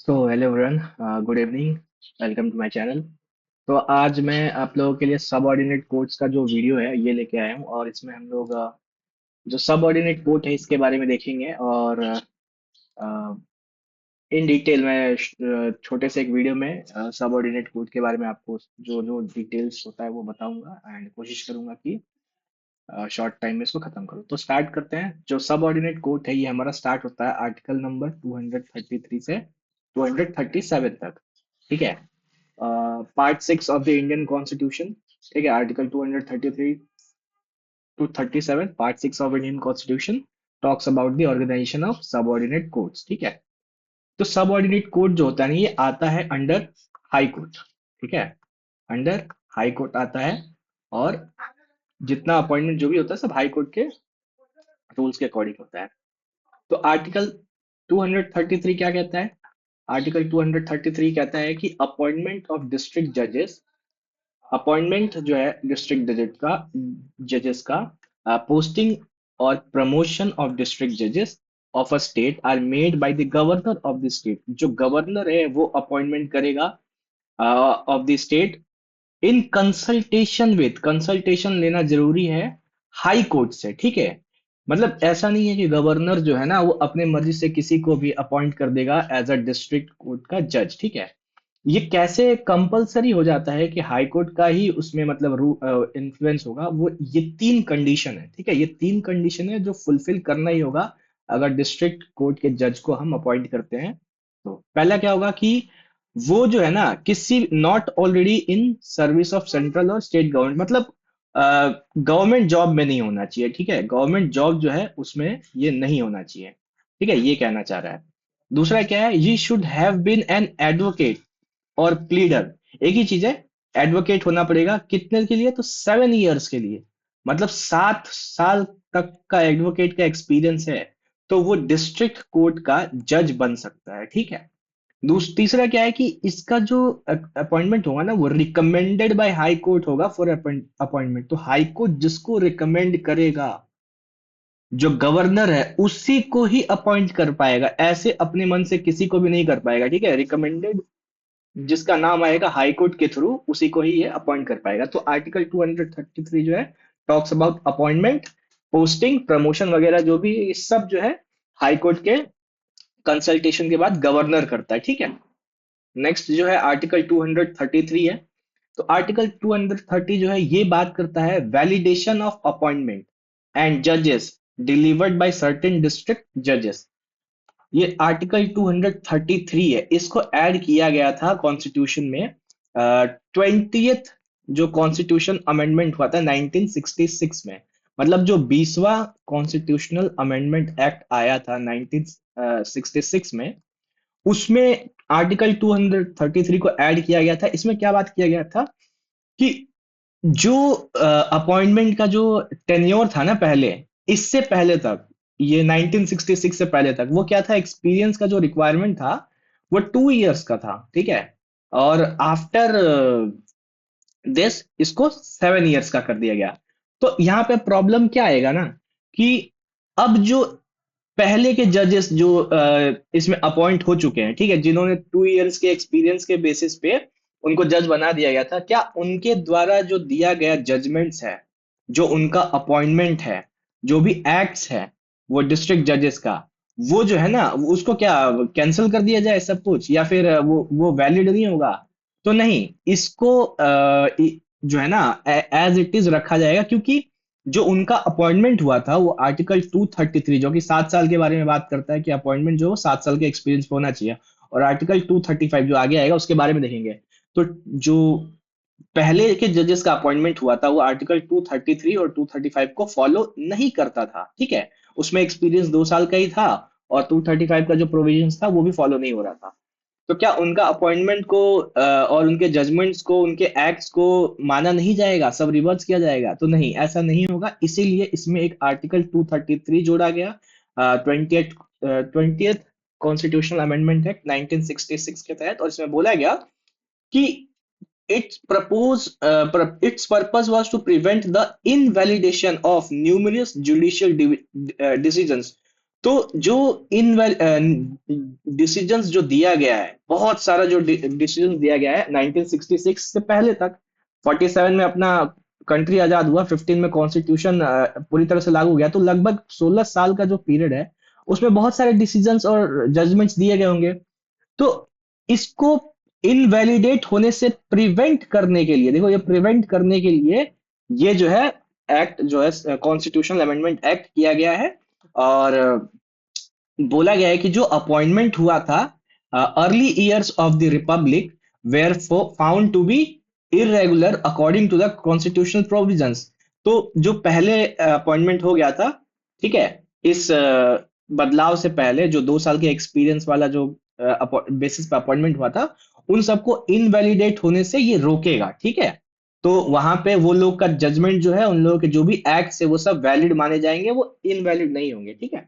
तो hello everyone, good evening. Welcome to my channel. तो आज मैं आप लोगों के लिए सबऑर्डिनेट कोड्स का जो वीडियो है ये लेके आया हूँ, और इसमें हम लोग जो सबऑर्डिनेट कोड है इसके बारे में देखेंगे। और इन डिटेल में छोटे से एक वीडियो में सबऑर्डिनेट कोड के बारे में आपको जो जो डिटेल्स होता है वो बताऊंगा, एंड कोशिश करूंगा कि शॉर्ट टाइम में इसको खत्म करूँ। तो स्टार्ट करते हैं। जो सबऑर्डिनेट कोड है ये हमारा स्टार्ट होता है आर्टिकल नंबर 233 से 237 तक। ठीक है। Part 6 of the Indian constitution. ठीक है, article 233 to 37, part 6 of Indian constitution talks about the organisation of subordinate courts. ठीक है। तो सबऑर्डिनेट कोर्ट जो होता है ना, ये आता है अंडर हाई कोर्ट। ठीक है, अंडर हाई कोर्ट आता है। और जितना अपॉइंटमेंट जो भी होता है सब हाई कोर्ट के रूल्स के अकॉर्डिंग होता है। तो आर्टिकल 233 क्या कहता है? आर्टिकल 233 कहता है कि अपॉइंटमेंट ऑफ डिस्ट्रिक्ट जजेस, अपॉइंटमेंट जो है डिस्ट्रिक्ट जजेस का पोस्टिंग और प्रमोशन ऑफ डिस्ट्रिक्ट जजेस of a state are made by the governor of the state. जो गवर्नर है वो अपॉइंटमेंट करेगा of the state in consultation with, consultation लेना जरूरी है हाई कोर्ट से। ठीक है, मतलब ऐसा नहीं है कि गवर्नर जो है ना वो अपने मर्जी से किसी को भी अपॉइंट कर देगा एज अ डिस्ट्रिक्ट कोर्ट का जज। ठीक है, ये कैसे कंपलसरी हो जाता है कि हाई कोर्ट का ही उसमें मतलब इन्फ्लुएंस होगा? वो ये तीन कंडीशन है। ठीक है, ये तीन कंडीशन है जो फुलफिल करना ही होगा अगर डिस्ट्रिक्ट कोर्ट के जज को हम अपॉइंट करते हैं। तो पहला क्या होगा कि वो जो है ना किसी not already in service of central और स्टेट गवर्नमेंट, मतलब गवर्नमेंट जॉब में नहीं होना चाहिए। ठीक है, गवर्नमेंट जॉब जो है उसमें ये नहीं होना चाहिए। ठीक है, ये कहना चाह रहा है। दूसरा क्या है, ये should have been an advocate और प्लीडर। एक ही चीज है, एडवोकेट होना पड़ेगा कितने के लिए? तो 7 ईयर्स के लिए, मतलब 7 साल तक का एडवोकेट का एक्सपीरियंस है तो वो डिस्ट्रिक्ट कोर्ट का जज बन सकता है। ठीक है। तीसरा क्या है कि इसका जो अपॉइंटमेंट होगा ना वो रिकमेंडेड बाय हाई कोर्ट होगा फॉर अपॉइंटमेंट। तो हाई कोर्ट जिसको रिकमेंड करेगा, जो गवर्नर है उसी को ही अपॉइंट कर पाएगा, ऐसे अपने मन से किसी को भी नहीं कर पाएगा। ठीक है, रिकमेंडेड जिसका नाम आएगा हाई कोर्ट के थ्रू उसी को ही ये अपॉइंट कर पाएगा। तो आर्टिकल 233 जो है talks about appointment, posting, promotion वगैरह जो भी ये सब जो है हाई कोर्ट के कंसल्टेशन के बाद गवर्नर करता है। ठीक है। नेक्स्ट जो है आर्टिकल 233 है। तो आर्टिकल 230 जो है ये बात करता है वैलिडेशन ऑफ अपॉइंटमेंट एंड जजेस डिलीवर्ड बाय सर्टेन डिस्ट्रिक्ट जजेस। ये आर्टिकल 233 है, इसको ऐड किया गया था कॉन्स्टिट्यूशन में 20th जो कॉन्स्टिट्यूशन अमेंडमेंट हुआ था 1966 में। मतलब जो 20वां कॉन्स्टिट्यूशनल अमेंडमेंट एक्ट आया था 1966 में, उसमें आर्टिकल 233 को ऐड किया गया था। इसमें क्या बात किया गया था कि जो अपॉइंटमेंट का जो टेन्योर था ना पहले, इससे पहले तक, ये 1966 से पहले तक वो क्या था, एक्सपीरियंस का जो रिक्वायरमेंट था वो 2 इयर्स का था। ठीक है, और आफ्टर दिस इसको 7 इयर्स का कर दिया गया। तो यहाँ पे प्रॉब्लम क्या आएगा ना कि अब जो पहले के जजेस जो इसमें अपॉइंट हो चुके हैं, ठीक है, जिन्होंने 2 इयर्स के एक्सपीरियंस के बेसिस पे उनको जज बना दिया गया था, क्या उनके द्वारा जो दिया गया जजमेंट्स है, जो उनका अपॉइंटमेंट है, जो भी एक्ट्स है वो डिस्ट्रिक्ट जजेस का, वो जो है ना उसको क्या कैंसिल कर दिया जाए सब कुछ, या फिर वो वैलिड नहीं होगा? तो नहीं, इसको जो है ना एज इट इज रखा जाएगा, क्योंकि जो उनका अपॉइंटमेंट हुआ था वो आर्टिकल 233 जो कि 7 साल के बारे में बात करता है कि अपॉइंटमेंट जो 7 साल के एक्सपीरियंस पे होना चाहिए, और आर्टिकल 235 जो आगे आएगा उसके बारे में देखेंगे। तो जो पहले के जजेस का अपॉइंटमेंट हुआ था वो आर्टिकल 233 और 235 को फॉलो नहीं करता था। ठीक है, उसमें एक्सपीरियंस 2 साल का ही था, और 235 का जो प्रोविजंस था वो भी फॉलो नहीं हो रहा था। तो क्या उनका अपॉइंटमेंट को और उनके जजमेंट्स को, उनके एक्ट्स को माना नहीं जाएगा, सब रिवर्स किया जाएगा? तो नहीं, ऐसा नहीं होगा। इसीलिए इसमें एक आर्टिकल 233 जोड़ा गया 20th कॉन्स्टिट्यूशनल अमेंडमेंट एक्ट 1966 के तहत। और इसमें बोला गया कि its purpose was to prevent the invalidation of numerous judicial decisions तो जो इन डिसीजंस जो दिया गया है, बहुत सारा जो डिसीजंस दिया गया है 1966 से पहले तक, 47 में अपना कंट्री आजाद हुआ, 15 में कॉन्स्टिट्यूशन पूरी तरह से लागू हो गया, तो लगभग 16 साल का जो पीरियड है उसमें बहुत सारे डिसीजंस और जजमेंट्स दिए गए होंगे। तो इसको इनवैलिडेट होने से प्रिवेंट करने के लिए, देखो ये प्रिवेंट करने के लिए ये जो है एक्ट जो है कॉन्स्टिट्यूशनल अमेंडमेंट एक्ट किया गया है। और बोला गया है कि जो अपॉइंटमेंट हुआ था early years of the republic were found to be irregular according to the constitutional provisions. तो जो पहले अपॉइंटमेंट हो गया था, ठीक है, इस बदलाव से पहले जो 2 साल के एक्सपीरियंस वाला जो बेसिस पे अपॉइंटमेंट हुआ था, उन सबको इनवैलिडेट होने से ये रोकेगा, ठीक है। तो वहां पे वो लोग का जजमेंट जो है, उन लोगों के जो भी एक्ट है वो सब वैलिड माने जाएंगे, वो इनवैलिड नहीं होंगे, ठीक है।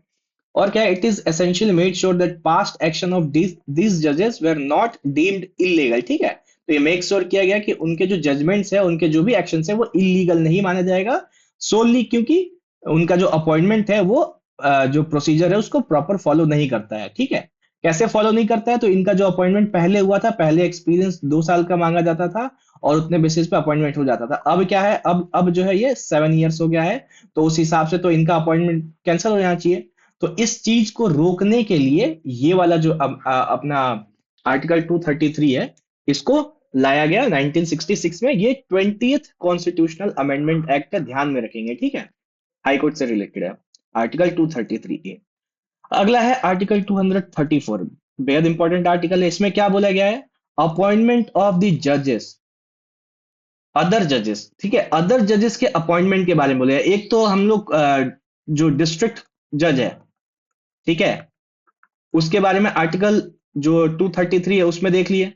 और क्या, it is essentially made sure that past action of these जजेस वेर नॉट डीम्ड इलीगल, ठीक है। तो ये मेक श्योर किया गया कि उनके जो जजमेंट्स है, उनके जो भी एक्शंस है, वो इलीगल नहीं माना जाएगा, सोनली क्योंकि उनका जो अपॉइंटमेंट है वो जो प्रोसीजर है उसको प्रॉपर फॉलो नहीं करता है, ठीक है। कैसे फॉलो नहीं करता है, तो इनका जो अपॉइंटमेंट पहले हुआ था, पहले एक्सपीरियंस 2 साल का मांगा जाता था और उतने बेसिस पे अपॉइंटमेंट हो जाता था। अब क्या है, अब जो है ये 7 ईयर्स हो गया है, तो उस हिसाब से तो इनका अपॉइंटमेंट कैंसिल हो जाना चाहिए। तो इस चीज को रोकने के लिए ये वाला जो अपना आर्टिकल 233 है, इसको लाया गया 1966 में। ये 20th कॉन्स्टिट्यूशनल अमेंडमेंट एक्ट का ध्यान में रखेंगे, ठीक है। हाई कोर्ट से रिलेटेड है आर्टिकल 233 ए। अगला है आर्टिकल 234, बेहद इंपॉर्टेंट आर्टिकल है। इसमें क्या बोला गया है, अपॉइंटमेंट ऑफ द जजेस, अदर जजेस, ठीक है। अदर जजेस के अपॉइंटमेंट के बारे में बोले, एक तो हम लोग जो डिस्ट्रिक्ट जज है, ठीक है, उसके बारे में आर्टिकल जो 233 है उसमें देख लिए,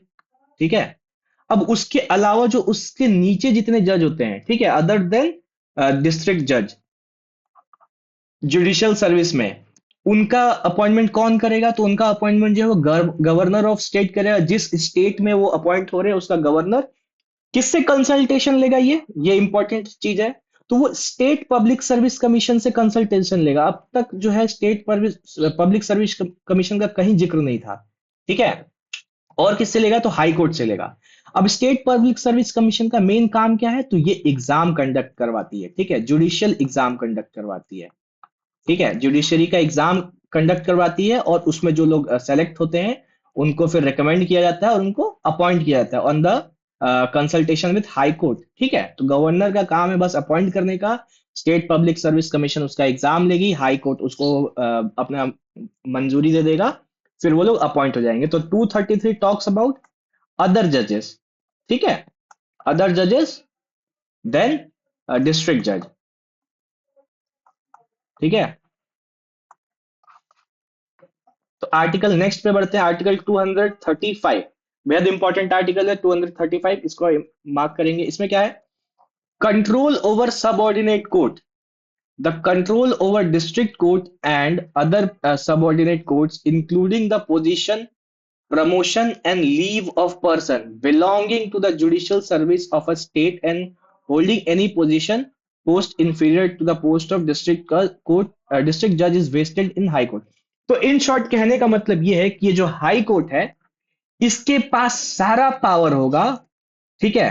ठीक है। अब उसके अलावा जो उसके नीचे जितने जज होते हैं, ठीक है, अदर देन डिस्ट्रिक्ट जज, जुडिशियल सर्विस में उनका अपॉइंटमेंट कौन करेगा, तो उनका अपॉइंटमेंट जो है वो गवर्नर ऑफ स्टेट करेगा। जिस स्टेट में वो अपॉइंट हो रहे हैं उसका गवर्नर किससे कंसल्टेशन लेगा, ये इंपॉर्टेंट चीज है। तो वो स्टेट पब्लिक सर्विस कमीशन से कंसल्टेशन लेगा। अब तक जो है स्टेट पब्लिक सर्विस कमीशन का कहीं जिक्र नहीं था, ठीक है। और किससे लेगा, तो हाई कोर्ट से लेगा। अब स्टेट पब्लिक सर्विस कमीशन का मेन काम क्या है, तो ये एग्जाम कंडक्ट करवाती है, ठीक है, जुडिशियल एग्जाम कंडक्ट करवाती है, ठीक है। जुडिशरी का एग्जाम कंडक्ट करवाती है और उसमें जो लोग सेलेक्ट होते हैं उनको फिर रिकमेंड किया जाता है और उनको अपॉइंट किया जाता है on the consultation with high court, ठीक है। तो गवर्नर का काम है बस अपॉइंट करने का, स्टेट पब्लिक सर्विस कमीशन उसका एग्जाम लेगी, हाई कोर्ट उसको अपना मंजूरी दे देगा, फिर वो लोग अपॉइंट हो जाएंगे। तो 233 टॉक्स अबाउट अदर जजेस, ठीक है, अदर जजेस, देन डिस्ट्रिक्ट जज, ठीक है। तो आर्टिकल नेक्स्ट पे बढ़ते हैं, आर्टिकल 235, बेहद इंपॉर्टेंट आर्टिकल है 235, इसको मार्क करेंगे। इसमें क्या है, control over subordinate court, the control over district court and other subordinate courts including the position, promotion and leave of person belonging to the judicial service of a state and holding any position post inferior to the post of district judge is vested in high court। तो in short कहने का मतलब ये है कि ये जो high court है इसके पास सारा पावर होगा, ठीक है।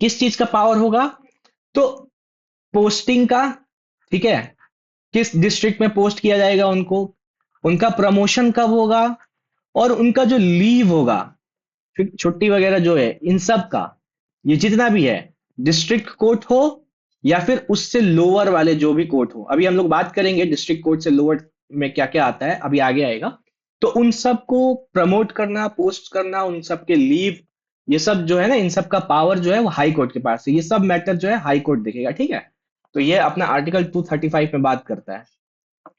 किस चीज का पावर होगा, तो पोस्टिंग का, ठीक है, किस डिस्ट्रिक्ट में पोस्ट किया जाएगा उनको, उनका प्रमोशन कब होगा, और उनका जो लीव होगा, फिर छुट्टी वगैरह जो है, इन सब का, ये जितना भी है, डिस्ट्रिक्ट कोर्ट हो या फिर उससे लोअर वाले जो भी कोर्ट हो। अभी हम लोग बात करेंगे डिस्ट्रिक्ट कोर्ट से लोअर में क्या क्या आता है, अभी आगे आएगा। तो उन सबको प्रमोट करना, पोस्ट करना, उन सब के लीव, ये सब जो है ना, इन सब का पावर जो है वो हाई कोर्ट के पास है। ये सब मैटर जो है हाई कोर्ट देखेगा, ठीक है। तो ये अपना आर्टिकल 235 में बात करता है,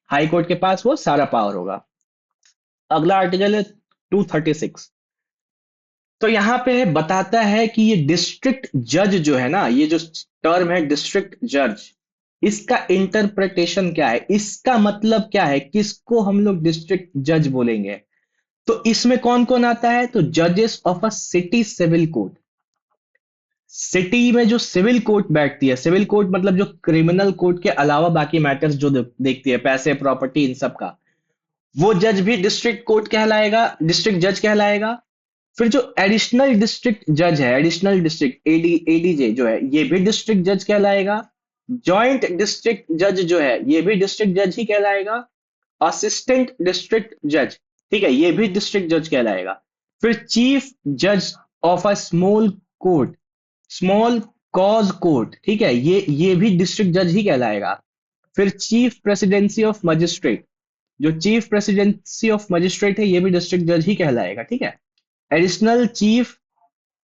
हाई कोर्ट के पास वो सारा पावर होगा। अगला आर्टिकल है 236। तो यहाँ पे बताता है कि ये डिस्ट्रिक्ट जज जो है ना, ये जो टर्म है डिस्ट्रिक्ट जज, इसका इंटरप्रिटेशन क्या है, इसका मतलब क्या है, किसको हम लोग डिस्ट्रिक्ट जज बोलेंगे। तो इसमें कौन कौन आता है, तो जजेस of a city civil court, city में जो सिविल कोर्ट बैठती है, सिविल कोर्ट मतलब जो क्रिमिनल कोर्ट के अलावा बाकी मैटर्स जो देखती है, पैसे प्रॉपर्टी इन सब का, वो जज भी डिस्ट्रिक्ट कोर्ट कहलाएगा, डिस्ट्रिक्ट जज कहलाएगा। फिर जो एडिशनल डिस्ट्रिक्ट जज है, एडिशनल डिस्ट्रिक्ट एडीजे जो है, ये भी डिस्ट्रिक्ट जज कहलाएगा। जॉइंट डिस्ट्रिक्ट जज जो है, ये भी डिस्ट्रिक्ट जज ही कहलाएगा। असिस्टेंट डिस्ट्रिक्ट जज, ठीक है, ये भी डिस्ट्रिक्ट जज कहलाएगा। फिर चीफ जज of a small court, small cause court, ठीक है, ये भी डिस्ट्रिक्ट जज ही कहलाएगा। फिर चीफ प्रेसिडेंसी ऑफ मजिस्ट्रेट, जो चीफ प्रेसिडेंसी ऑफ मजिस्ट्रेट है, ये भी डिस्ट्रिक्ट जज ही कहलाएगा, ठीक है। Additional chief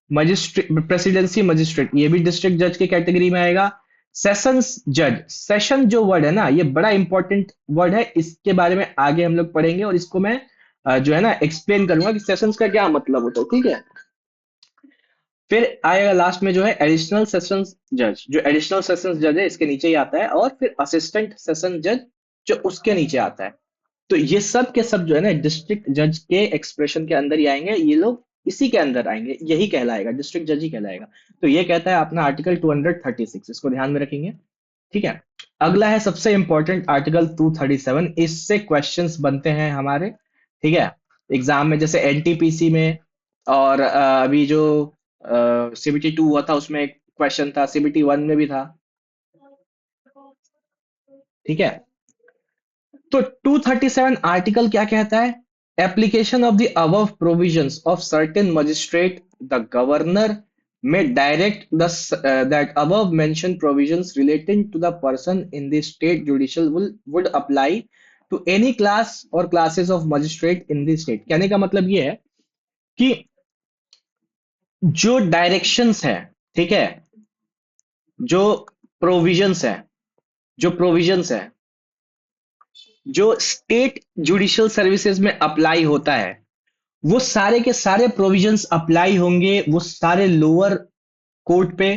magistrate, presidency magistrate, ये भी डिस्ट्रिक्ट जज के कैटेगरी में आएगा। सेशंस जज, सेशन जो वर्ड है ना, ये बड़ा इंपॉर्टेंट वर्ड है, इसके बारे में आगे हम लोग पढ़ेंगे और इसको मैं जो है ना एक्सप्लेन करूंगा कि सेशंस का क्या मतलब होता है, ठीक है। फिर आएगा लास्ट में जो है एडिशनल सेशंस जज, जो एडिशनल सेशंस जज है इसके नीचे ही आता है, और फिर असिस्टेंट सेशन जज जो उसके नीचे आता है। तो ये सब के सब जो है ना डिस्ट्रिक्ट जज के एक्सप्रेशन के अंदर ही आएंगे, ये लोग इसी के अंदर आएंगे, यही कहलाएगा, डिस्ट्रिक्ट जज ही कहलाएगा। तो ये कहता है अपना आर्टिकल 236, इसको ध्यान में रखेंगे, ठीक है। अगला है सबसे इंपॉर्टेंट आर्टिकल 237, इससे क्वेश्चंस बनते हैं हमारे, ठीक है, एग्जाम में, जैसे एनटीपीसी में, और अभी जो सीबीटी 2 हुआ था उसमें एक क्वेश्चन था, सीबीटी 1 में भी था, ठीक है। तो 237 आर्टिकल क्या कहता है? Application of the above provisions of certain magistrate, the governor may direct that above mentioned provisions relating to the person in the state judicial would apply to any class or classes of magistrate in the state। कहने का मतलब ये है कि जो directions है, ठीक है, जो प्रोविजंस है, जो प्रोविजंस है, जो स्टेट जुडिशियल सर्विसेज में अप्लाई होता है, वो सारे के सारे प्रोविजंस अप्लाई होंगे वो सारे लोअर कोर्ट पे,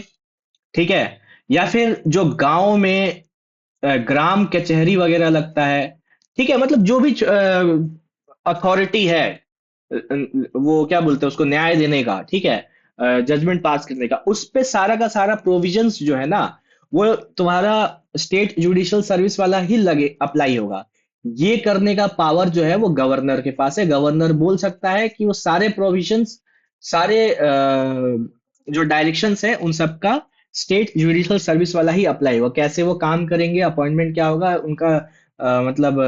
ठीक है। या फिर जो गांव में ग्राम कचहरी वगैरह लगता है, ठीक है, मतलब जो भी अथॉरिटी है, वो क्या बोलते हैं उसको, न्याय देने का, ठीक है, जजमेंट पास करने का, उस पे सारा का सारा प्रोविजंस जो है ना, वो तुम्हारा स्टेट जुडिशियल सर्विस वाला ही लगे अप्लाई होगा। ये करने का पावर जो है वो गवर्नर के पास है। गवर्नर बोल सकता है कि वो सारे प्रोविजंस, सारे जो डायरेक्शंस है उन सब का स्टेट जुडिशियल सर्विस वाला ही अप्लाई होगा। कैसे वो काम करेंगे, अपॉइंटमेंट क्या होगा उनका, मतलब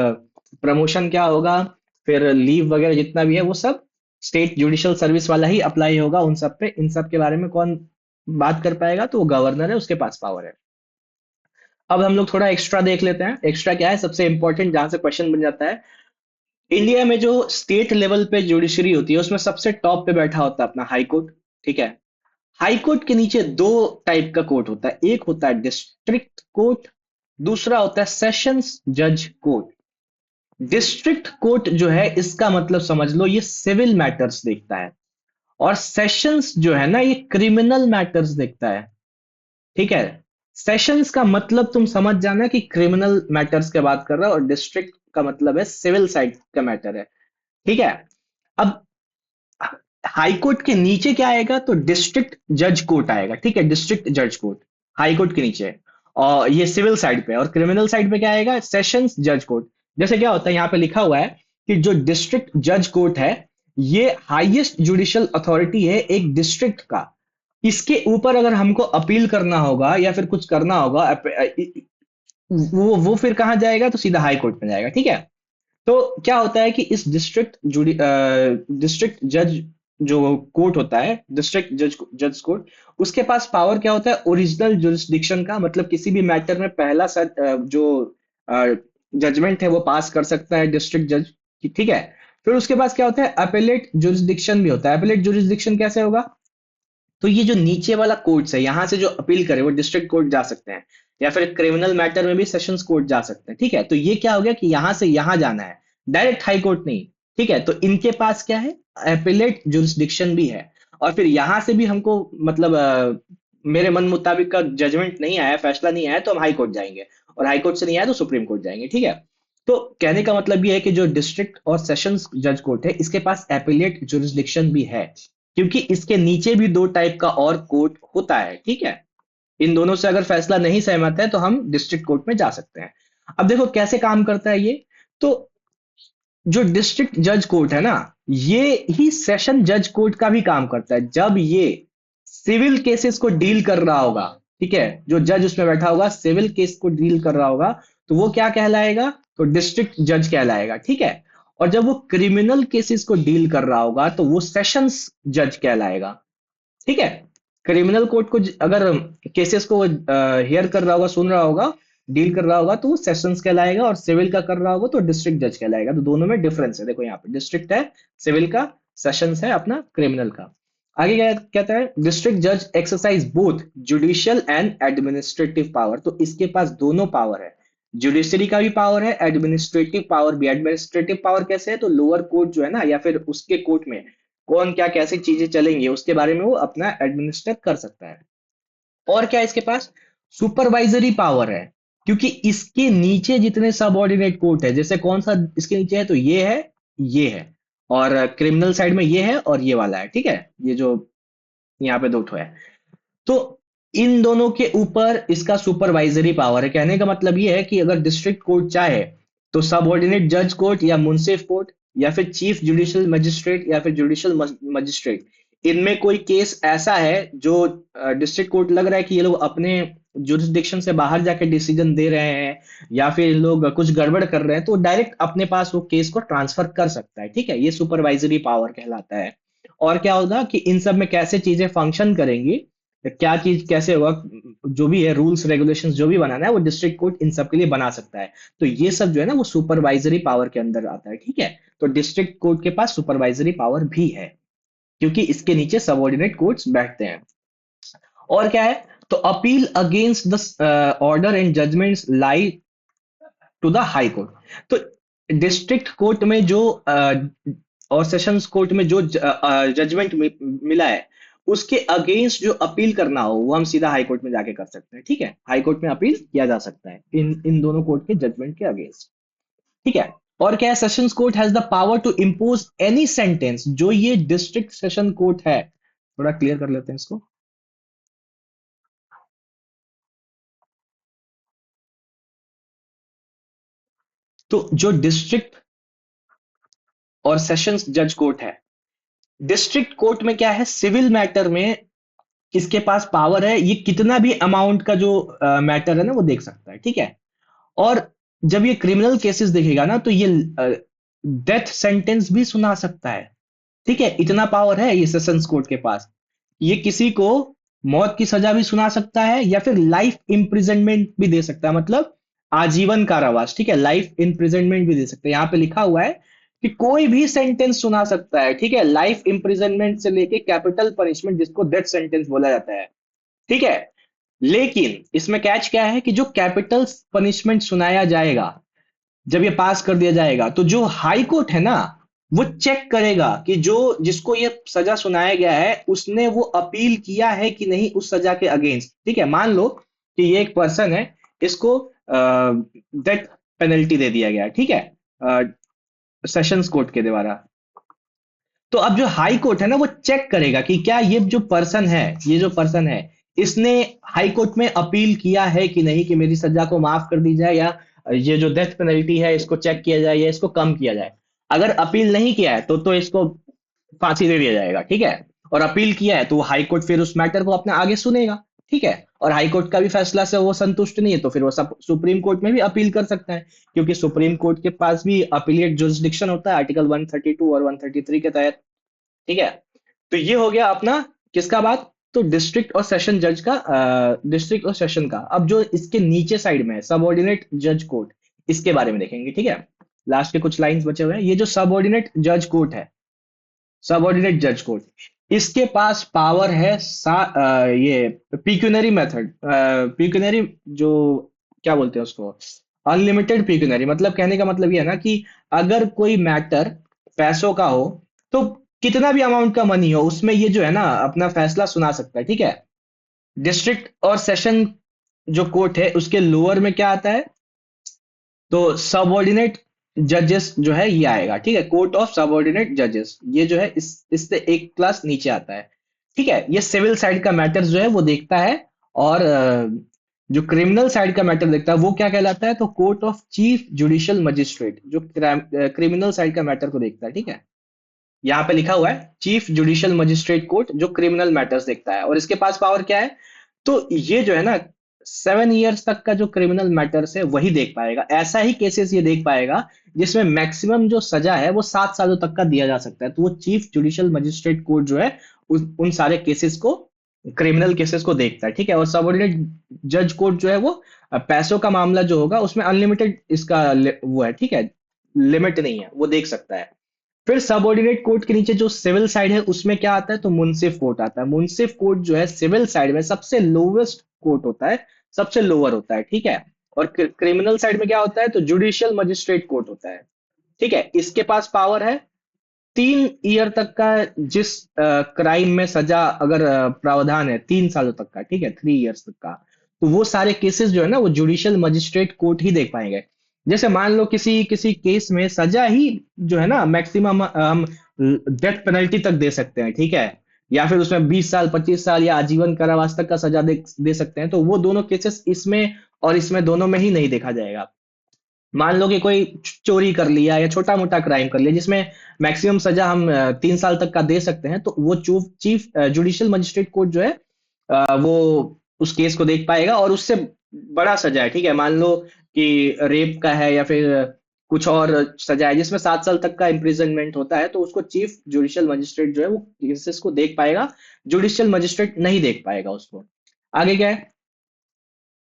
प्रमोशन क्या होगा, फिर लीव वगैरह जितना भी है वो सब स्टेट जुडिशियल सर्विस वाला ही अप्लाई होगा उन सब पे। इन सब के बारे में कौन बात कर पाएगा? तो वो गवर्नर है, उसके पास पावर है। अब हम लोग थोड़ा एक्स्ट्रा देख लेते हैं। एक्स्ट्रा क्या है? सबसे इंपॉर्टेंट जहां से क्वेश्चन बन जाता है, इंडिया में जो स्टेट लेवल पे जुडिशरी होती है उसमें सबसे टॉप पे बैठा होता है अपना हाई कोर्ट, ठीक है। हाई कोर्ट के नीचे दो टाइप का कोर्ट होता है, एक होता है डिस्ट्रिक्ट कोर्ट, दूसरा होता है सेशंस जज कोर्ट। डिस्ट्रिक्ट कोर्ट जो है इसका मतलब समझ लो ये सिविल मैटर्स देखता है, और सेशंस जो है ना ये क्रिमिनल मैटर्स देखता है, ठीक है। सेशंस का मतलब तुम समझ जाना कि क्रिमिनल मैटर्स की बात कर रहा है, और डिस्ट्रिक्ट का मतलब है सिविल साइड का मैटर है, ठीक है। अब हाई कोर्ट के नीचे क्या आएगा? तो डिस्ट्रिक्ट जज कोर्ट आएगा, ठीक है, डिस्ट्रिक्ट जज कोर्ट हाई कोर्ट के नीचे। और ये सिविल साइड पे, और क्रिमिनल साइड पे क्या आएगा? सेशंस जज कोर्ट। जैसे क्या होता है, यहाँ पे लिखा हुआ है कि जो डिस्ट्रिक्ट जज कोर्ट है ये हाईएस्ट जुडिशियल अथॉरिटी है एक डिस्ट्रिक्ट का। इसके ऊपर अगर हमको अपील करना होगा या फिर कुछ करना होगा, वो फिर कहाँ जाएगा? तो सीधा हाई कोर्ट में जाएगा, ठीक है। तो क्या होता है कि इस डिस्ट्रिक्ट जज जो कोर्ट होता है, डिस्ट्रिक्ट जज जज कोर्ट, उसके पास पावर क्या होता है? ओरिजिनल जुरिस्डिक्शन का, मतलब किसी भी मैटर में पहला जो जजमेंट है वो पास कर सकता है डिस्ट्रिक्ट जज, ठीक है। फिर उसके पास क्या होता है? अपेलेट जुरिस्डिक्शन भी होता है। अपेलेट जुरिस्डिक्शन कैसे होगा? तो ये जो नीचे वाला कोर्ट्स है, यहां से जो अपील करे वो डिस्ट्रिक्ट कोर्ट जा सकते हैं, या फिर क्रिमिनल मैटर में भी सेशंस कोर्ट जा सकते हैं, ठीक है। तो ये क्या हो गया कि यहां से यहां जाना है, डायरेक्ट हाई कोर्ट नहीं, ठीक है। तो इनके पास क्या है? एपिलेट जुरिस्डिक्शन भी है। और फिर यहां से भी हमको मतलब मेरे मन मुताबिक का जजमेंट नहीं आया, फैसला नहीं आया, तो हम हाई कोर्ट जाएंगे, और हाई कोर्ट से नहीं आया तो सुप्रीम कोर्ट जाएंगे, ठीक है। तो कहने का मतलब ये है कि जो डिस्ट्रिक्ट और सेशंस जज कोर्ट है इसके पास एपिलेट जुरिस्डिक्शन भी है, क्योंकि इसके नीचे भी दो टाइप का और कोर्ट होता है, ठीक है। इन दोनों से अगर फैसला नहीं सहमत है तो हम डिस्ट्रिक्ट कोर्ट में जा सकते हैं। अब देखो कैसे काम करता है ये। तो जो डिस्ट्रिक्ट जज कोर्ट है ना, ये ही सेशन जज कोर्ट का भी काम करता है। जब ये सिविल केसेस को डील कर रहा होगा, ठीक है, जो जज उसमें बैठा होगा सिविल केस को डील कर रहा होगा, तो वो क्या कहलाएगा, तो डिस्ट्रिक्ट जज कहलाएगा, ठीक है। और जब वो क्रिमिनल केसेस को डील कर रहा होगा तो वो सेशंस जज कहलाएगा, ठीक है। क्रिमिनल कोर्ट को अगर केसेस को हियर कर रहा होगा, सुन रहा होगा, डील कर रहा होगा, तो वो सेशंस कहलाएगा। और सिविल का कर रहा होगा तो डिस्ट्रिक्ट जज कहलाएगा। तो दोनों में डिफरेंस है, देखो यहाँ पे डिस्ट्रिक्ट है सिविल का, सेशंस है अपना क्रिमिनल का। आगे क्या कहता है, डिस्ट्रिक्ट जज exercise both judicial and administrative power. तो इसके पास दोनों पावर है, जुडिशरी का भी पावर है, एडमिनिस्ट्रेटिव पावर भी। एडमिनिस्ट्रेटिव पावर कैसे है, तो लोअर कोर्ट जो है ना, या फिर उसके कोर्ट में कौन क्या कैसे चीजें चलेंगी उसके बारे में वो अपना एडमिनिस्टर कर सकता है। और क्या है इसके पास, सुपरवाइजरी पावर है। क्योंकि इसके नीचे जितने सबऑर्डिनेट कोर्ट है, जैसे कौन सा इसके नीचे है, तो ये है, ये है, और क्रिमिनल साइड में ये है और ये वाला है, ठीक है, ये जो यहाँ पे दो ठो है। तो इन दोनों के ऊपर इसका सुपरवाइजरी पावर है। कहने का मतलब ये है कि अगर डिस्ट्रिक्ट कोर्ट चाहे तो सबऑर्डिनेट जज कोर्ट या मुंसिफ कोर्ट या फिर चीफ जुडिशियल मजिस्ट्रेट या फिर जुडिशियल मजिस्ट्रेट, इनमें कोई केस ऐसा है जो डिस्ट्रिक्ट कोर्ट लग रहा है कि ये लोग अपने जुरिस्डिक्शन से बाहर जाके डिसीजन दे रहे हैं या फिर इन लोग कुछ गड़बड़ कर रहे हैं, तो डायरेक्ट अपने पास वो केस को ट्रांसफर कर सकता है, ठीक है। ये सुपरवाइजरी पावर कहलाता है। और क्या होगा कि इन सब में कैसे चीजें फंक्शन करेंगी, क्या चीज कैसे होगा, जो भी है रूल्स रेगुलेशंस जो भी बनाना है वो डिस्ट्रिक्ट कोर्ट इन सब के लिए बना सकता है। तो ये सब जो है ना वो सुपरवाइजरी पावर के अंदर आता है, ठीक है। तो डिस्ट्रिक्ट कोर्ट के पास सुपरवाइजरी पावर भी है, क्योंकि इसके नीचे सबऑर्डिनेट कोर्ट्स बैठते हैं। और क्या है, तो appeal against the order and judgments lie to the high court. तो डिस्ट्रिक्ट कोर्ट में जो और सेशंस कोर्ट में जो जजमेंट मिला है उसके अगेंस्ट जो अपील करना हो वो हम सीधा हाई कोर्ट में जाके कर सकते हैं, ठीक है। हाई कोर्ट में अपील किया जा सकता है इन इन दोनों कोर्ट के जजमेंट के अगेंस्ट, ठीक है। और क्या है, sessions court has the power to impose any sentence. जो ये डिस्ट्रिक्ट सेशन कोर्ट है, थोड़ा क्लियर कर लेते हैं इसको। तो जो डिस्ट्रिक्ट और सेशंस जज कोर्ट है, डिस्ट्रिक्ट कोर्ट में क्या है, सिविल मैटर में इसके पास पावर है, ये कितना भी अमाउंट का जो मैटर है ना वो देख सकता है, ठीक है। और जब ये क्रिमिनल केसेस देखेगा ना तो ये डेथ सेंटेंस भी सुना सकता है, ठीक है। इतना पावर है ये सेशंस कोर्ट के पास। ये किसी को मौत की सजा भी सुना सकता है या फिर लाइफ इम्प्रिजनमेंट भी दे सकता है, मतलब आजीवन कारावास, ठीक है, लाइफ इम्प्रिजनमेंट भी दे सकता है। यहां पे लिखा हुआ है कि कोई भी सेंटेंस सुना सकता है, ठीक है, लाइफ इम्प्रिजनमेंट से लेके कैपिटल पनिशमेंट जिसको डेथ सेंटेंस बोला जाता है, ठीक है। लेकिन इसमें कैच क्या है कि जो कैपिटल पनिशमेंट सुनाया जाएगा, जब ये पास कर दिया जाएगा तो जो हाई कोर्ट है ना वो चेक करेगा कि जो जिसको ये सजा सुनाया गया है उसने वो अपील किया है कि नहीं उस सजा के अगेंस्ट, ठीक है। मान लो कि ये एक पर्सन है, इसको डेथ पेनल्टी दे दिया गया, ठीक है, सेशंस कोर्ट के द्वारा। तो अब जो हाई कोर्ट है ना वो चेक करेगा कि क्या ये जो पर्सन है, ये जो पर्सन है, इसने हाई कोर्ट में अपील किया है कि नहीं कि मेरी सजा को माफ कर दी जाए, या ये जो डेथ पेनल्टी है इसको चेक किया जाए या इसको कम किया जाए। अगर अपील नहीं किया है तो इसको फांसी दे दिया जाएगा, ठीक है। और अपील किया है तो वो हाई कोर्ट फिर उस मैटर को अपने आगे सुनेगा, ठीक है। और हाई कोर्ट का भी फैसला से वो संतुष्ट नहीं है तो फिर वो सब सुप्रीम कोर्ट में भी अपील कर सकता है, क्योंकि सुप्रीम कोर्ट के पास भी अपीलिएट जुरिस्डिक्शन होता है आर्टिकल 132 और 133 के तहत, ठीक है। तो ये हो गया अपना किसका बात, तो डिस्ट्रिक्ट और सेशन जज का, डिस्ट्रिक्ट और सेशन का। अब जो इसके नीचे साइड में है सबऑर्डिनेट जज कोर्ट, इसके बारे में देखेंगे, ठीक है। लास्ट के कुछ लाइंस बचे हुए हैं। ये जो सबऑर्डिनेट जज कोर्ट है, सबऑर्डिनेट जज कोर्ट, इसके पास पावर है ये पिक्यूनरी मेथड, पिक्यूनरी जो क्या बोलते हैं उसको, अनलिमिटेड पिक्यूनरी। मतलब कहने का मतलब ये है ना कि अगर कोई मैटर पैसों का हो तो कितना भी अमाउंट का मनी हो उसमें ये जो है ना अपना फैसला सुना सकता है, ठीक है। डिस्ट्रिक्ट और सेशन जो कोर्ट है उसके लोअर में क्या आता है, तो सबऑर्डिनेट जजेस जो है ये आएगा, ठीक है, कोर्ट ऑफ सबऑर्डिनेट जजेस, ये जो है इससे एक क्लास नीचे आता है। ठीक है, ये सिविल साइड का मैटर जो है वो देखता है। और जो क्रिमिनल साइड का मैटर देखता है वो क्या कहलाता है, तो court of chief judicial magistrate, जो क्रिमिनल साइड का मैटर को देखता है। ठीक है, यहाँ पे लिखा हुआ है चीफ जुडिशियल मजिस्ट्रेट कोर्ट, जो क्रिमिनल मैटर्स देखता है, और इसके पास पावर क्या है, तो ये जो है ना 7 इयर्स तक का जो क्रिमिनल मैटर्स है वही देख पाएगा, ऐसा ही केसेस ये देख पाएगा जिसमें मैक्सिमम जो सजा है वो 7 सालों तक का दिया जा सकता है, तो वो चीफ जुडिशियल मजिस्ट्रेट कोर्ट जो है उन सारे केसेस को, क्रिमिनल केसेस को देखता है। ठीक है, और सबऑर्डिनेट जज कोर्ट जो है वो पैसों का मामला जो होगा उसमें अनलिमिटेड इसका वो है, ठीक है, लिमिट नहीं है, वो देख सकता है। फिर सबऑर्डिनेट कोर्ट के नीचे जो सिविल साइड है उसमें क्या आता है, तो मुंसिफ कोर्ट आता है। मुंसिफ कोर्ट जो है सिविल साइड में सबसे लोवेस्ट कोर्ट होता है, सबसे लोअर होता है। ठीक है, और क्रिमिनल साइड में क्या होता है, तो जुडिशियल मजिस्ट्रेट कोर्ट होता है। ठीक है, इसके पास पावर है 3 ईयर तक का, जिस क्राइम में सजा अगर प्रावधान है 3 सालों तक का, ठीक है, 3 इयर्स तक का, तो वो सारे केसेस जो है ना वो जुडिशियल मजिस्ट्रेट कोर्ट ही देख पाएंगे। जैसे मान लो किसी किसी केस में सजा ही जो है ना मैक्सिमम हम डेथ पेनल्टी तक दे सकते हैं, ठीक है, या फिर उसमें 20 साल 25 साल या आजीवन कारावास तक का सजा दे सकते हैं, तो वो दोनों केसेस इसमें और इसमें दोनों में ही नहीं देखा जाएगा। मान लो कि कोई चोरी कर लिया या छोटा मोटा क्राइम कर लिया जिसमें मैक्सिमम सजा हम 3 साल तक का दे सकते हैं, तो वो चीफ जुडिशियल मजिस्ट्रेट कोर्ट जो है वो उस केस को देख पाएगा, और उससे बड़ा सजा है, ठीक है, मान लो कि रेप का है या फिर कुछ और सजा है जिसमें 7 साल तक का इम्प्रिजनमेंट होता है, तो उसको चीफ जुडिशियल मजिस्ट्रेट जो है वो केसेस को देख पाएगा, जुडिशियल मजिस्ट्रेट नहीं देख पाएगा उसको। आगे क्या है,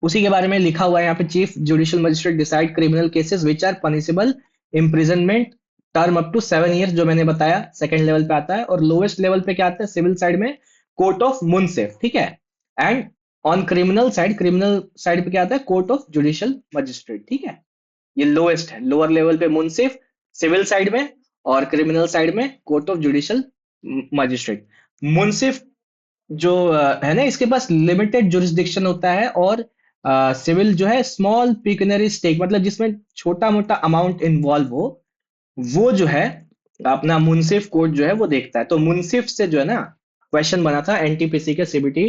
उसी के बारे में लिखा हुआ है यहाँ पे, chief judicial magistrate decide criminal cases which are punishable imprisonment term up to 7 years, जो मैंने बताया सेकंड लेवल पे आता है। और लोएस्ट लेवल पे क्या आता है सिविल साइड में, कोर्ट ऑफ मुंसिफ। ठीक है, एंड ऑन क्रिमिनल साइड पे क्या आता है, कोर्ट ऑफ जुडिशियल मजिस्ट्रेट। ठीक है, ये लोएस्ट है, लोअर लेवल पे मुंसिफ सिविल साइड में, और क्रिमिनल साइड में कोर्ट ऑफ जुडिशियल मजिस्ट्रेट। मुंसिफ जो है ना इसके पास लिमिटेड जुरिस्डिक्शन होता है, और सिविल जो है स्मॉल पिक्यूनरी स्टेक, मतलब जिसमें छोटा मोटा अमाउंट इन्वॉल्व हो, वो जो है अपना मुंसिफ कोर्ट जो है वो देखता है। तो मुंसिफ से जो है ना क्वेश्चन बना था एनटीपीसी के सीबीटी,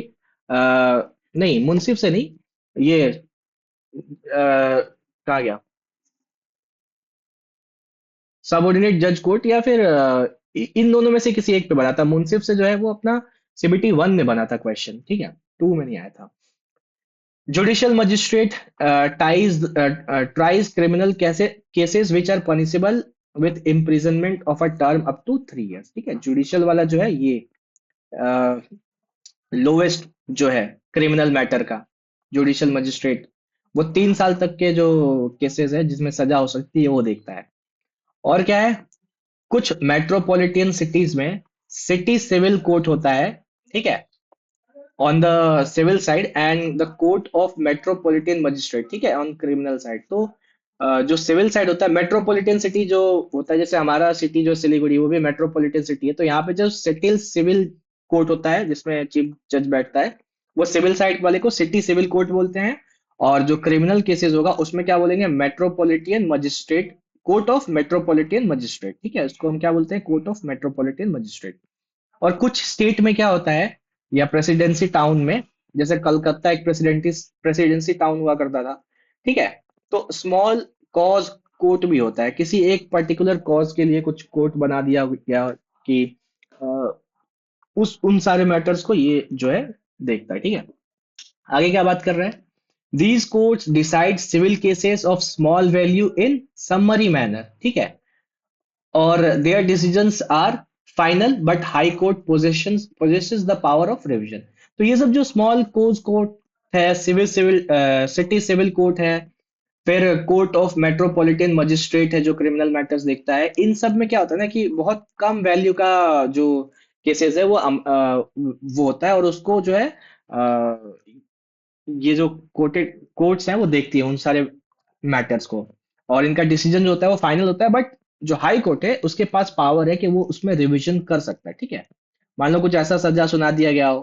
नहीं मुंसिफ से नहीं, ये कहा गया, सबऑर्डिनेट जज कोर्ट या फिर इन दोनों में से किसी एक पे बना था। मुंसिफ से जो है वो अपना सीबीटी 1 में बना था क्वेश्चन, ठीक है, 2 में नहीं आया था। Judicial magistrate tries criminal cases which are punishable with imprisonment of a term up to 3 years। ठीक है, जुडिशियल वाला जो है ये लोवेस्ट जो है क्रिमिनल मैटर का, जुडिशियल मजिस्ट्रेट वो 3 साल तक के जो केसेस है जिसमें सजा हो सकती है वो देखता है। और क्या है, कुछ मेट्रोपॉलिटन सिटीज में सिटी सिविल कोर्ट होता है, ठीक है, on the civil side, and the court of metropolitan magistrate, ठीक है, ऑन क्रिमिनल साइड। तो जो सिविल साइड होता है, मेट्रोपॉलिटन सिटी जो होता है, जैसे हमारा सिटी जो सिलीगुड़ी वो भी मेट्रोपॉलिटन सिटी है, तो यहाँ पे जो सिटी सिविल कोर्ट होता है जिसमें चीफ जज बैठता है, वो सिविल साइड वाले को सिटी सिविल कोर्ट बोलते हैं। और जो क्रिमिनल केसेस होगा उसमें क्या बोलेंगे, metropolitan magistrate, court of metropolitan magistrate. ठीक है, उसको हम क्या बोलते हैं, कोर्ट ऑफ मेट्रोपॉलिटन मजिस्ट्रेट। और कुछ स्टेट में क्या होता है, या प्रेसिडेंसी टाउन में, जैसे कलकत्ता एक प्रेसिडेंसी टाउन हुआ करता था, ठीक है, तो स्मॉल कॉज कोर्ट भी होता है, किसी एक पर्टिकुलर कॉज के लिए कुछ कोर्ट बना दिया गया कि अ, उस उन सारे मैटर्स को ये जो है देखता है। ठीक है, आगे क्या बात कर रहे हैं, these courts decide civil cases of small value in summary manner. ठीक है, और their decisions are final but high court possesses the power of revision। तो ये सब जो स्मॉल कोर्ट कोर्ट है, सिविल सिटी सिविल कोर्ट है, फिर कोर्ट ऑफ मेट्रोपॉलिटन मजिस्ट्रेट है जो क्रिमिनल मैटर्स देखता है, इन सब में क्या होता है ना कि बहुत कम वैल्यू का जो केसेस है वो वो होता है, और उसको जो है ये जो कोर्ट्स हैं वो देखती है उन सारे मैटर्स को, और इनका डिसीजन जो होता है वो फाइनल होता है। बट जो हाई कोर्ट है उसके पास पावर है कि वो उसमें रिवीजन कर सकता है। ठीक है, मान लो कुछ ऐसा सजा सुना दिया गया हो,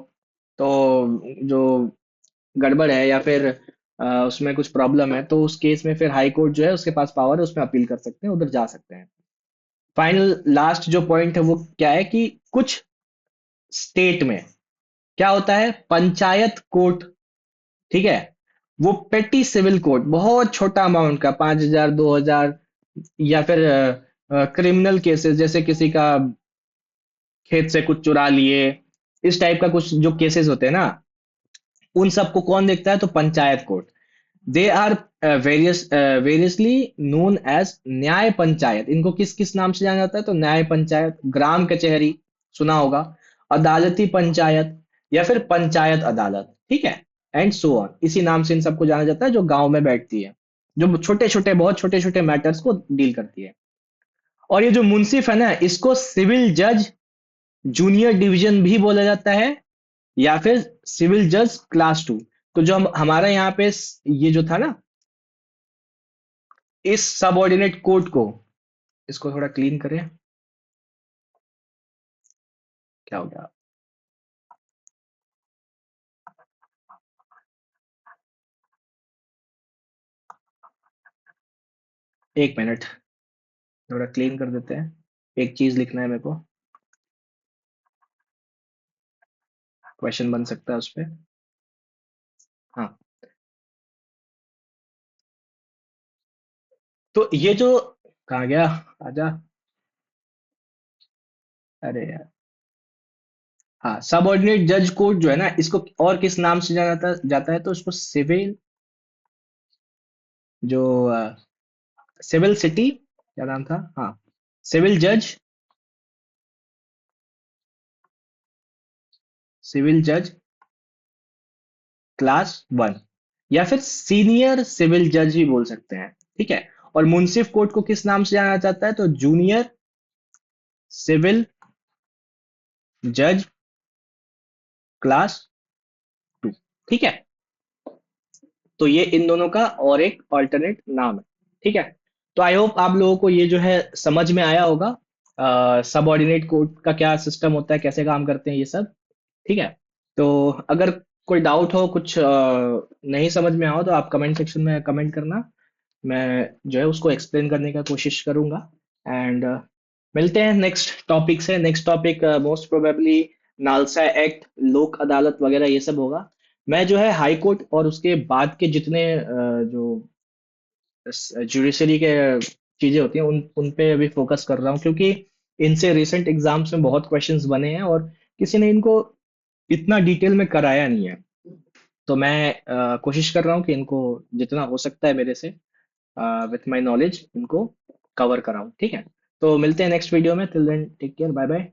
तो जो गड़बड़ है या फिर उसमें कुछ प्रॉब्लम है, तो उस केस में फिर हाई कोर्ट जो है उसके पास पावर है, उसमें अपील कर सकते हैं, उधर जा सकते हैं। फाइनल लास्ट जो पॉइंट है वो क्या है कि कुछ स्टेट में क्या होता है, पंचायत कोर्ट, ठीक है, वो पेटी सिविल कोर्ट, बहुत छोटा अमाउंट का, 5,000, 2,000, या फिर क्रिमिनल केसेस, जैसे किसी का खेत से कुछ चुरा लिए, इस टाइप का कुछ जो केसेस होते हैं ना, उन सबको कौन देखता है, तो panchayat court. They are variously known as Nyaya Panchayat. इनको किस किस नाम से जाना जाता है, तो न्याय पंचायत, ग्राम कचहरी सुना होगा, अदालती पंचायत, या फिर पंचायत अदालत, ठीक है, एंड सो ऑन। इसी नाम से इन सबको जाना जाता है, जो गांव में बैठती है, जो छोटे छोटे, बहुत छोटे छोटे मैटर्स को डील करती है। और ये जो मुंसिफ है ना, इसको सिविल जज जूनियर डिवीजन भी बोला जाता है, या फिर सिविल जज क्लास 2। तो जो हमारा यहाँ पे ये जो था ना, इस सबऑर्डिनेट कोर्ट को, इसको थोड़ा क्लीन करें। क्या हो गया? 1 मिनट, थोड़ा क्लीन कर देते हैं। एक चीज लिखना है मेरे को, क्वेश्चन बन सकता है उस पे। हाँ, तो ये जो, कहाँ गया, आजा, अरे यार, हाँ, सबऑर्डिनेट जज कोर्ट जो है ना, इसको और किस नाम से जाना जाता जाता है, तो इसको सिविल, जो सिविल सिटी, क्या नाम था, हाँ, सिविल जज, सिविल जज क्लास 1, या फिर सीनियर सिविल जज भी बोल सकते हैं, ठीक है। और मुंसिफ कोर्ट को किस नाम से जाना जाता है, तो जूनियर सिविल जज क्लास 2, ठीक है। तो ये इन दोनों का और एक ऑल्टरनेट नाम है, ठीक है। तो आई होप आप लोगों को ये जो है समझ में आया होगा, सबऑर्डिनेट कोर्ट का क्या सिस्टम होता है, कैसे काम करते हैं ये सब, ठीक है। तो अगर कोई डाउट हो, कुछ नहीं समझ में आओ, तो आप कमेंट सेक्शन में कमेंट करना, मैं जो है उसको एक्सप्लेन करने का कोशिश करूंगा। एंड मिलते हैं नेक्स्ट टॉपिक से। Next topic most probably NALSA act, लोक अदालत वगैरह ये सब होगा। मैं जो है हाई कोर्ट और उसके बाद के जितने जो जुडिशरी के चीजें होती हैं, उन पे अभी फोकस कर रहा हूँ, क्योंकि इनसे रिसेंट एग्जाम्स में बहुत क्वेश्चंस बने हैं, और किसी ने इनको इतना डिटेल में कराया नहीं है। तो मैं कोशिश कर रहा हूँ कि इनको जितना हो सकता है मेरे से, विथ माय नॉलेज, इनको कवर कराऊं, ठीक है। तो मिलते हैं नेक्स्ट वीडियो में, till then take care, bye bye.